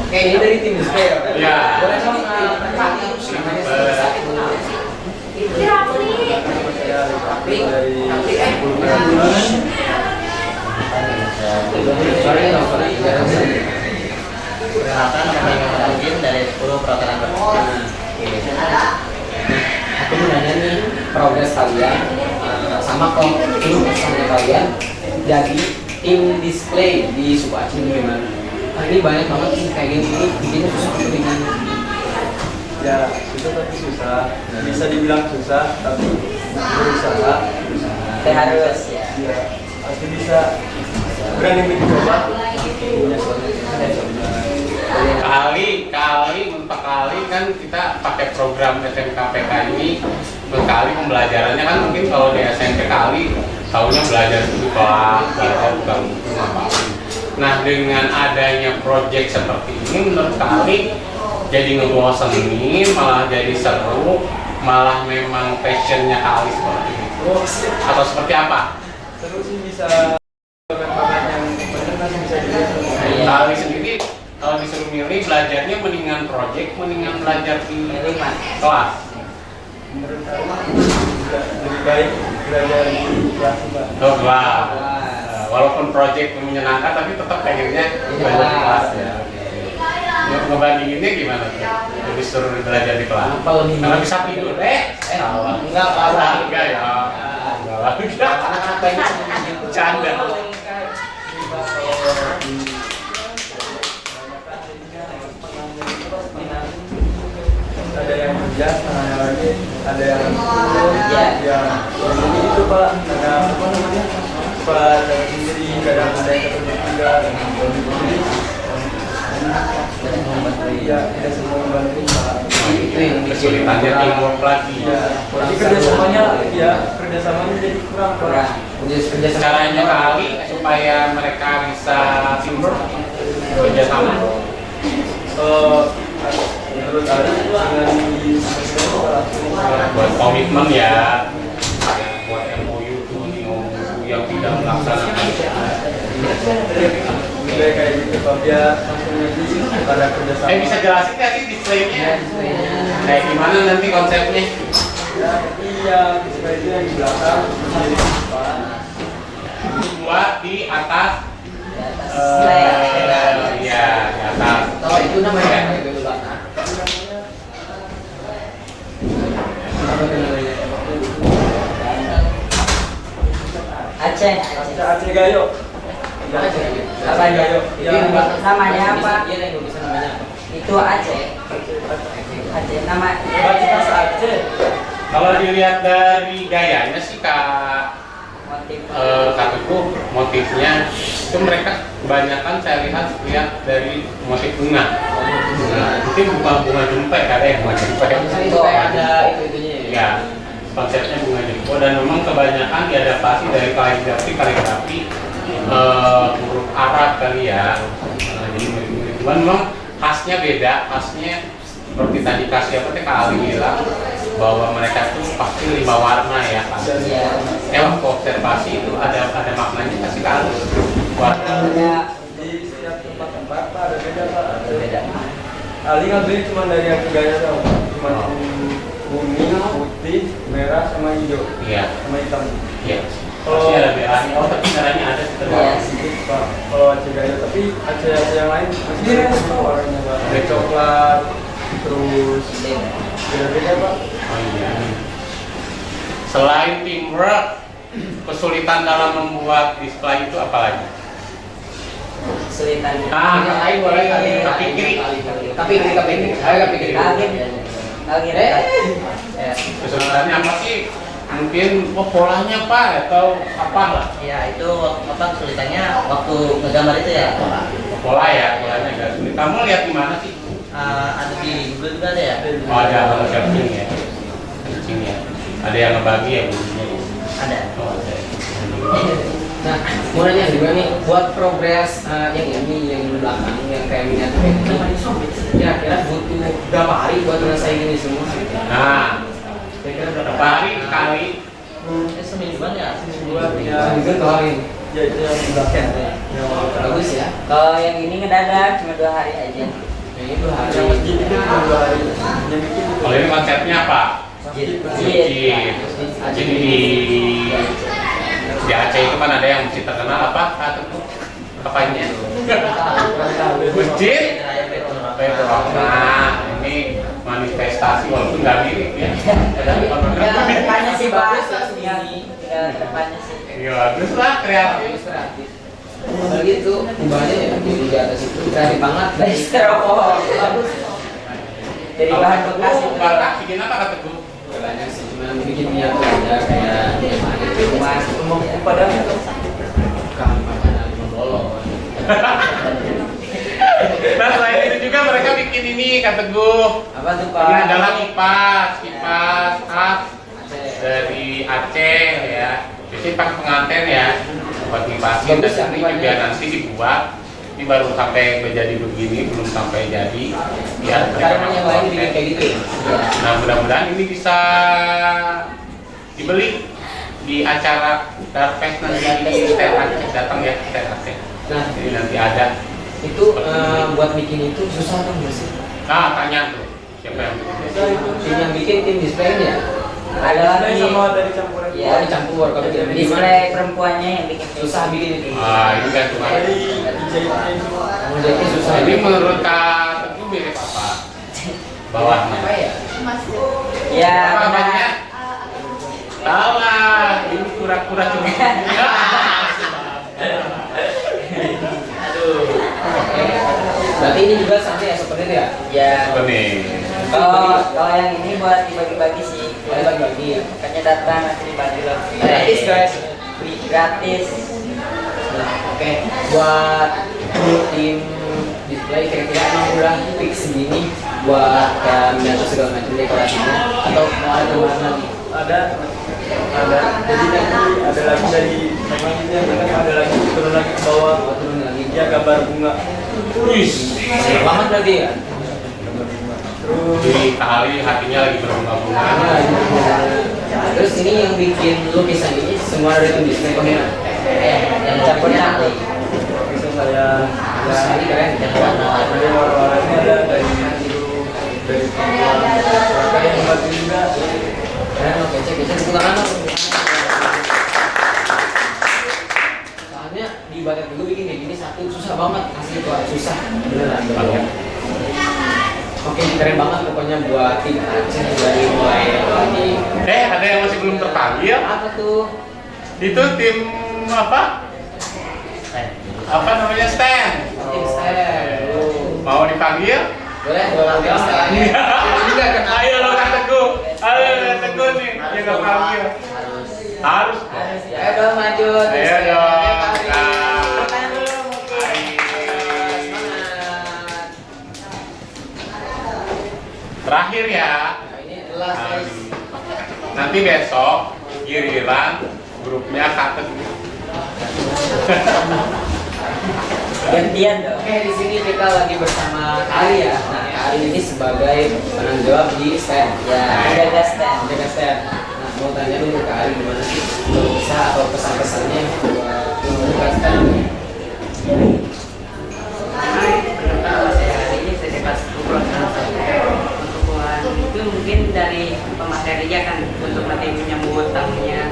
Oke, ini dari tim display ya. Ya. Boleh dong Pak. Perkenalkan nama saya Azin dari 10 peraturan pertama. Aku mau nanya nih progres kalian sama sama kalian jadi tim display di Suku Aceh ini gimana? Ini banyak banget sih kayak gini bikinnya susah dengan Ya susah tapi susah, bisa dibilang susah tapi berusaha. Kita harus ya. Ya pasti bisa, berani mencoba. Punya suatu Kali untuk kali kan kita pakai program SMKPK ini berkali pembelajarannya kan mungkin kalau di SMP kali tahunya belajar di kelas, belajar bukan ngapain. Nah dengan adanya project seperti ini menurut kali jadi ngebosenin, malah jadi seru, malah memang passionnya kali seperti itu atau seperti apa? seru sih, bisa bakat-bakat yang benar masih bisa dilihat. Kali sendiri kalau disuruh milih belajarnya mendingan project, mendingan belajar di kelas. Menurut saya lebih baik belajar di kelas Pak. Oh, kelas. Walaupun project menyenangkan tapi tetap pengennya belajar di kelas ya. Ngebandinginnya gimana tuh? Lebih seru belajar di kelas. Karena bisa tidur. Salah. enggak Salah enggak ya. Enggak lah. apa ini Canda. Ada yang kerja, setengahnya lagi, ada yang Ya. jadi itu Pak, ada apa namanya, Pak dapat sendiri, kadang ada yang ketemu juga, ya tidak semua membantu Pak. itu yang Kesulitannya teamwork lagi. Ya, jadi kerjasamanya jadi kurang Pak. kerja Caranya kali supaya mereka bisa teamwork kerjasama. Menurut Ali dengan Buat komitmen ya, buat MOU yang tidak melaksanakan. budaya kayak gitu Pak, biar langsung nanti ada kerjasama. Bisa jelasin nggak sih displaynya? Kayak gimana nanti konsepnya? Ya, iya, display itu yang di belakang jadi depan. Buat di atas. Ya, di atas. oh itu namanya itu Pak. Apa itu namanya? Aceh. Aceh Gayo. Apa aja? Namanya apa? Iya, yang bisa namanya apa? Itu Aceh. Aceh nama. Baca bahasa Aceh. Kalau dilihat dari gayanya sih Kak Motif. Kak Teguh, motifnya itu mereka kebanyakan saya lihat dari motif bunga. Mungkin bunga jempol, ada yang bunga jempol. Itu kayak ada itunya ya. Ya, konsepnya bunga jempol dan memang kebanyakan diadaptasi dari kaligrafi huruf Arab kali ya. Jadi cuman memang khasnya beda, khasnya seperti tadi kasih apa teh kali bilang bahwa mereka tuh pasti 5 warna ya Pak. Waktu observasi itu ada maknanya kasih tahu. Warna Di setiap tempat-tempat Pak ada beda Pak, ada beda. Ali ngambil cuma dari yang gaya tau, cuma kuning, putih, merah sama hijau, iya. sama hitam. Iya. Pasti ada bedanya. Oh tapi merahnya ada Sedikit Pak, kalau Aceh gaya, tapi Aceh yang lain masih ada semua warnanya Pak. Ada coklat, terus beda-beda Pak. Oh iya. Selain teamwork, kesulitan dalam membuat display itu apa lagi? Kesulitan. Lain boleh kali. Tapi Kesulitannya apa sih? Mungkin polanya Pak atau apa lah? Ya itu apa kesulitannya waktu ngegambar itu ya. Pola ya, polanya agak sulit. Kamu lihat di mana sih? Ada di Google juga ada ya. Oh ada kalau searching ya, searching ya. Ada yang ngebagi ya bukunya. Ada. Oh ada. Nah, mau nanya juga nih, buat progres yang ini, yang di belakang, yang kayak miniatur ini, kira-kira butuh berapa hari buat ngerasain ini semua? Nah, Kira-kira berapa hari kali? Semingguan ya. Buat yang Minggu atau hari? ya itu yang di belakang yang Bagus ya. Kalau yang ini ngedadak cuma 2 hari aja. Yang itu hari. yang masjid itu cuma 2 hari, yang bikin itu. Kalau ini konsepnya apa? Masjid. Masjid. Jadi di Aceh itu kan ada yang masjid terkenal apa? Apanya? Masjid Petrok. Nah, ini manifestasi walaupun nggak mirip ya. Tinggal depannya sih Pak. Bagus lah Tinggal depannya sih. Iya, bagus lah kreatif. kreatif. Apalagi itu ubahnya ya di atas itu kreatif banget. Dari styrofoam. Bagus. Dari bahan bekas itu. Batak bikin apa kataku? Gak banyak sih, cuma bikin miniatur aja kayak Rumah. Padahal bukan makanan bolong. Nah selain itu juga mereka bikin ini kata Teguh. Apa tuh Pak? Ini adalah kipas khas dari Aceh ya. Jadi pakai pengantin ya buat kipasin. Bagus Dan ya, ini juga kipannya. nanti dibuat. Ini baru sampai menjadi begini, belum sampai jadi. Ya, Karena yang lain bikin kayak gitu ya. Nah mudah-mudahan ini bisa dibeli di acara Darfest nanti Stel Aceh datang ya Stel Aceh. Nah, Jadi nanti ada. itu buat bikin itu susah kan nggak sih? Nah tanya tuh siapa yang bikin? Tim yang bikin tim displaynya. Ada lagi. sama dari campuran. Iya. Oh dicampur kalau bikin gimana? Display perempuannya yang bikin Susah bikin itu. Ini kan cuma. Dari dijahitnya itu. Menjadi susah. Ini menurut Kak Teguh mirip apa? Bawahnya. apa ya? Ya, Apa benar. namanya? Tahu lah. Ini kura-kura cumi. Berarti ini juga sama ya seperti itu ya? Ya. Apa nih? Kalau yang ini buat dibagi-bagi sih. Bagi-bagi. Makanya datang nanti dibagi loh. Gratis guys. Gratis. Nah, oke. Buat tim display kira-kira emang udah fix segini buat kayak miniatur segala macam dekorasinya atau mau ada tambahan lagi? Ada. Jadi nanti ada lagi dari selanjutnya ada lagi turun lagi ke bawah. Turun lagi. Ya gambar bunga. Wih. Banyak banget berarti ya? Terus Jadi kali hatinya lagi berbunga-bunga. Terus ini yang bikin lukisan ini semua dari tim display pemerintah. Yang campurnya nanti. itu saya Terus ini keren. dari warna-warnanya ada dari biru, dari perempuan. Mereka yang membantu juga. Keren loh, kece tepuk tangan dong. Soalnya di batet dulu bikin kayak gini satu susah banget asli tuh susah beneran. Banyak. Oke keren banget pokoknya buat tim Aceh dari mulai lagi. Ada yang masih belum terpanggil. Apa tuh? Itu tim apa? Apa namanya stand? Tim stand. Mau dipanggil? Boleh boleh stand. Juga kan? Ayo lo Kak Teguh. Ayo Kak Teguh nih yang nggak panggil. Harus. Ayo dong maju. Ayo dong. Makan dulu mungkin. Semangat. Terakhir ya. Nah, ini last guys. Nanti besok giliran grupnya Kak Teguh. Gantian dong. Oke di sini kita lagi bersama Kali ya. Nah Kali ini sebagai penanggung jawab di stand. Ya, menjaga stand. Menjaga stand. Nah, mau tanya dulu Kak Ali gimana sih bisa atau pesan-pesannya buat menjaga stand? Ini saya kasih untuk itu mungkin dari pematerinya kan untuk materi menyambut tamunya,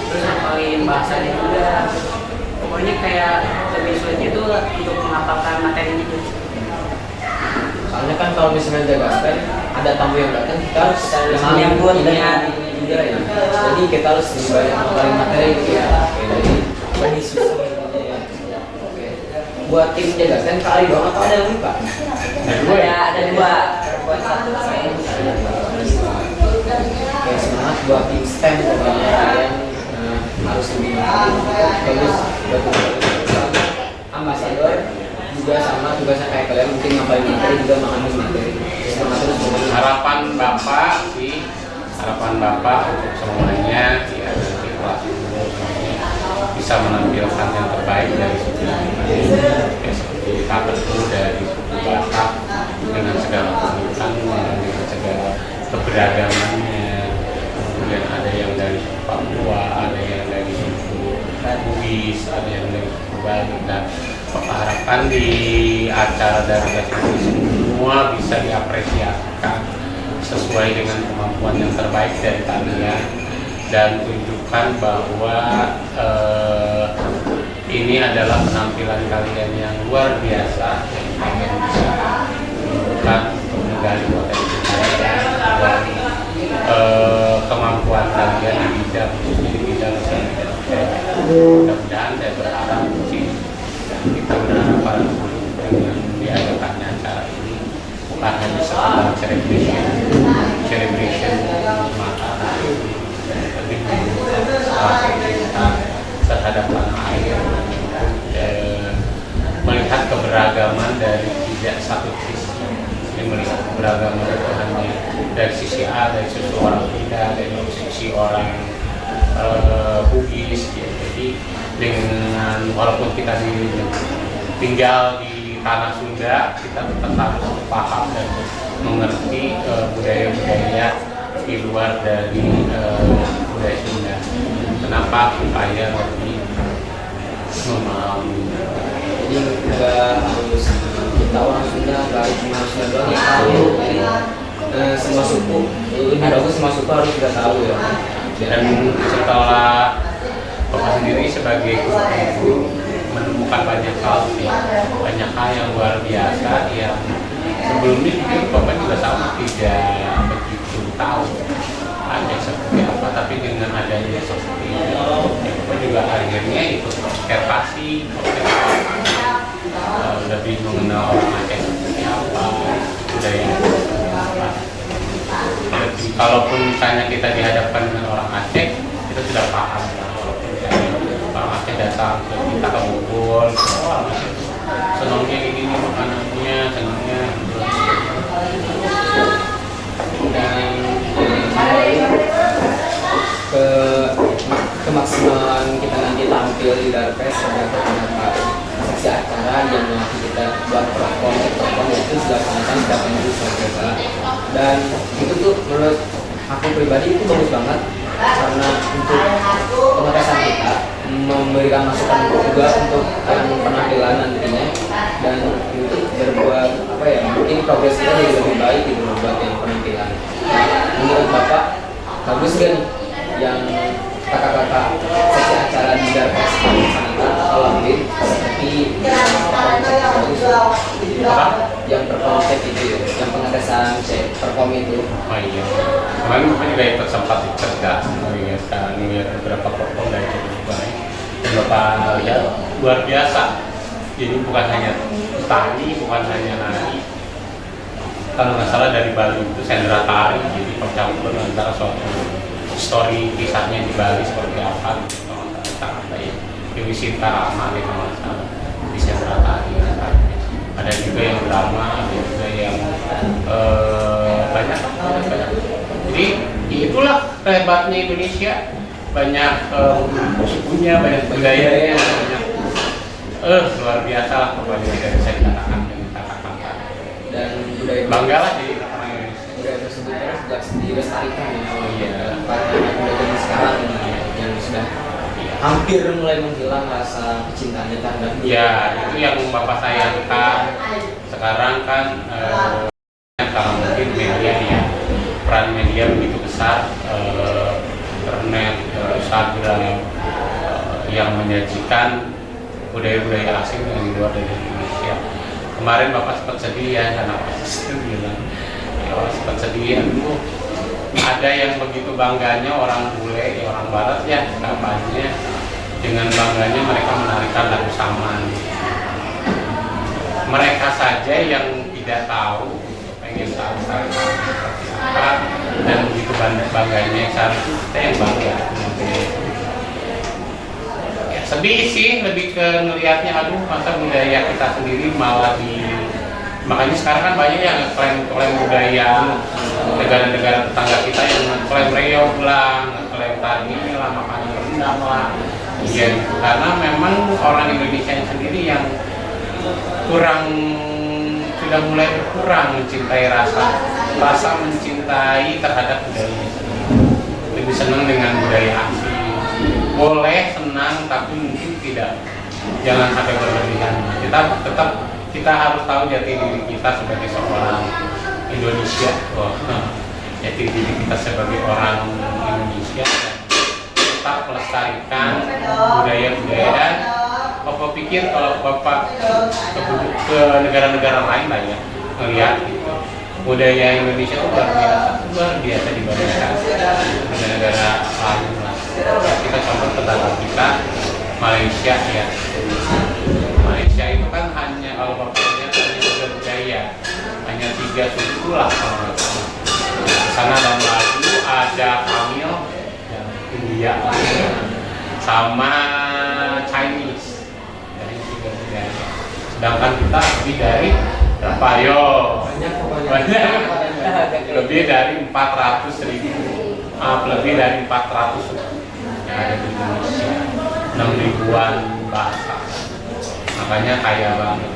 terus ngapalin bahasanya juga. Pokoknya kayak lebih sulit itu untuk menghafalkan materinya itu. Soalnya kan kalau misalnya jaga stand ada tamu yang datang kita harus menyambut dengan juga ya. Jadi kita harus lebih banyak ngapalin materi gitu ya. Oke, jadi lebih susah gitu ya. Oke. Buat tim jaga stand Kak Ali doang atau ada yang Pak? Ada dua, perempuan satu saya. Oke, semangat buat tim stand pokoknya kalian harus lebih bagus ambasador juga sama tugasnya kayak kalian mungkin ngapalin materi juga mengambil materi semangat terus pokoknya. Harapan Bapak untuk semuanya ya nanti kelas ini bisa menampilkan yang terbaik dari suku ya, seperti Kapetu dari suku Batak dengan segala kesulitan, dengan segala keberagamannya. Kemudian ada yang dari suku Papua, ada yang dari suku Bugis, ada yang dari suku Bali. Dan Bapak harapkan di acara dari ini semua bisa diapresiasikan sesuai dengan kemampuan yang terbaik dari kalian dan tunjukkan bahwa ini adalah penampilan kalian yang luar biasa yang kalian bisa menunjukkan untuk menggali potensi kalian dan kemampuan kalian di bidang seni. Mudah-mudahan saya berharap sih kita berharap para guru dengan diadakannya acara ini bukan hanya sekedar celebration semata, tapi kita terhadap tanah air melihat keberagaman dari tidak satu sisi, melihat keberagaman itu hanya dari sisi A, dari sisi orang Bida, dari sisi orang Bugis ya. Jadi dengan walaupun kita tinggal di tanah Sunda, kita tetap harus paham dan mengerti budaya-budaya di luar dari budaya Sunda. Kenapa? Supaya lebih memahami. Jadi nggak harus kita orang Sunda, nggak harus cuma Sunda doang yang tahu. Jadi semua suku, lebih bagus semua suku harus kita tahu ya. Dan setelah Bapak sendiri sebagai guru menemukan banyak hal yang luar biasa yang sebelumnya mungkin Bapak juga sama tidak begitu tahu ada seperti apa, tapi dengan adanya seperti ini Bapak juga akhirnya ikut observasi lebih mengenal orang Aceh seperti apa, budaya seperti apa. Jadi, kalaupun misalnya kita dihadapkan dengan orang Aceh, kita sudah paham ya. Walaupun orang Aceh datang ke kita ke Bogor, orang Aceh senangnya ini makanannya, senangnya Dan kemaksimalan kita nanti tampil di Darpes ada beberapa seksi acara yang nanti kita buat perform itu dilaksanakan setiap minggu juga. Dan itu tuh menurut aku pribadi itu bagus banget karena untuk pengetesan kita memberikan masukan juga untuk yang penampilan nantinya dan itu berbuat apa ya mungkin progres kita jadi lebih baik gitu buat yang penampilan. Menurut Bapak bagus gak nih yang kakak-kakak seksi acara di Darpes lakuin seperti yang berkonsep itu ya, yang pengetesan perform itu. oh iya, kemarin Bapak juga sempat ikut melihat beberapa perform dari Dubai dan Bapak lihat luar biasa. Jadi bukan hanya tari, bukan hanya nari. Kalau nggak salah dari Bali itu sendera tari, jadi percampuran antara suatu story kisahnya di Bali seperti apa gitu. Ada ya, Dewi Sinta Rama gitu masalah di sendera tari. Ada juga yang drama, ada juga yang banyak. Jadi itulah hebatnya Indonesia, banyak sukunya, banyak budayanya, banyak luar biasa lah pokoknya dari saya katakan dan katakan. Dan budaya banggalah jadi orang Indonesia. budaya tersebut harus dilestarikan ya. Oh iya. Pada anak muda zaman sekarang ini yang sudah hampir mulai menghilang rasa kecintaannya terhadap Ya, itu yang Bapak sayangkan. Sekarang kan kalau mungkin media ya, peran media begitu besar, internet, Instagram yang menyajikan budaya-budaya asing yang di luar dari Indonesia. Kemarin Bapak sempat sedih ya, karena Pak Sistem bilang, ya, sempat sedih, aduh, ada yang begitu bangganya orang bule, orang barat ya, kampanye dengan bangganya mereka menarikan lagu Saman. Mereka saja yang tidak tahu, pengen tahu seperti apa, dan begitu bangganya seharusnya kita yang bangga. Ya, sedih sih, lebih ke ngelihatnya, aduh masa budaya kita sendiri malah makanya sekarang kan banyak yang klaim budaya negara-negara tetangga kita yang klaim reog lah, klaim tadi lah, makanan rendang lah. Ya, karena memang orang Indonesia sendiri yang sudah mulai berkurang mencintai rasa mencintai terhadap budaya. Lebih senang dengan budaya asing. Boleh senang tapi mungkin jangan sampai berlebihan. Kita harus tahu jati diri kita sebagai seorang Indonesia. Jati diri kita sebagai orang Indonesia. Tetap melestarikan budaya-budaya, dan Bapak pikir kalau Bapak ke negara-negara lain lah ya, melihat budaya Indonesia itu luar biasa dibandingkan negara-negara lain lah. Kita contoh tetangga kita, Malaysia ya. Malaysia itu kan hanya, kalau Bapak lihat, hanya 3 budaya, hanya 3 suku lah kalau nggak salah. Di sana ada Melayu, ada Tamil, India, sama Chinese, dari 3 budaya. Sedangkan kita lebih dari berapa yo? Banyak. Lebih dari 400.000, lebih dari 400 suku yang ada di Indonesia, 6.000-an bahasa. Makanya kaya banget.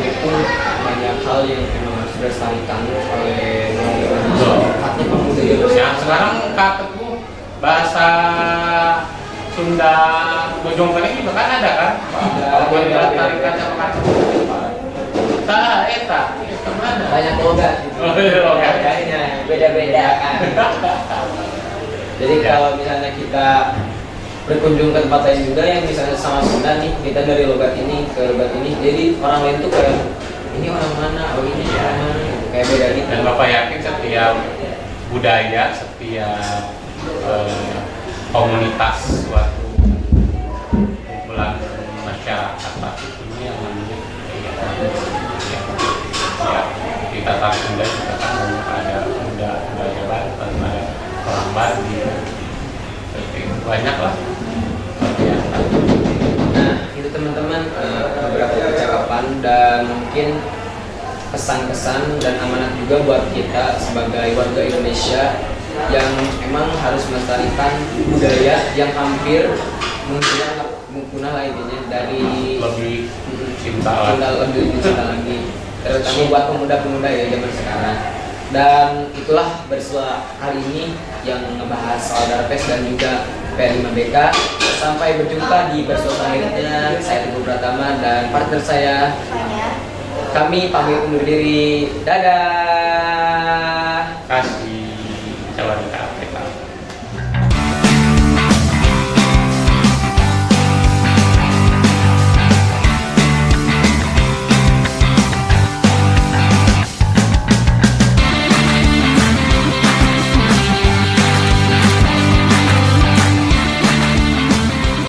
Itu banyak hal yang memang harus dilestarikan oleh pemuda Indonesia. Ya, sekarang KTU bahasa Sunda Bojongkoneng juga kan ada kan? Kalau boleh dilestarikan sama KTU. Eta mana? Banyak logat gitu. Oh, iya, logat. Kayaknya Beda-beda kan. Jadi Ya. kalau misalnya kita berkunjung ke tempat lain juga yang misalnya sama Sunda nih, kita dari logat ini ke logat ini, jadi orang lain tuh kayak ini orang mana, oh ini orang mana, gitu. Kayak beda gitu. Dan Bapak yakin setiap budaya, setiap komunitas suatu kumpulan masyarakat pasti punya yang namanya ya, kita tahu Sunda juga kan banyak, ada budaya Banten, ada orang Bali, banyak lah. Nah, itu teman-teman beberapa percakapan dan mungkin pesan-pesan dan amanat juga buat kita sebagai warga Indonesia yang emang harus melestarikan budaya yang hampir punah lah intinya, dari Lebih cinta lebih cinta lagi, terutama buat pemuda-pemuda ya zaman sekarang. Dan itulah bersua kali ini yang ngebahas soal Darpes dan juga P5BK. Sampai berjumpa di bersua selanjutnya. Saya Teguh Pratama dan partner saya. Kami pamit undur diri. Dadah.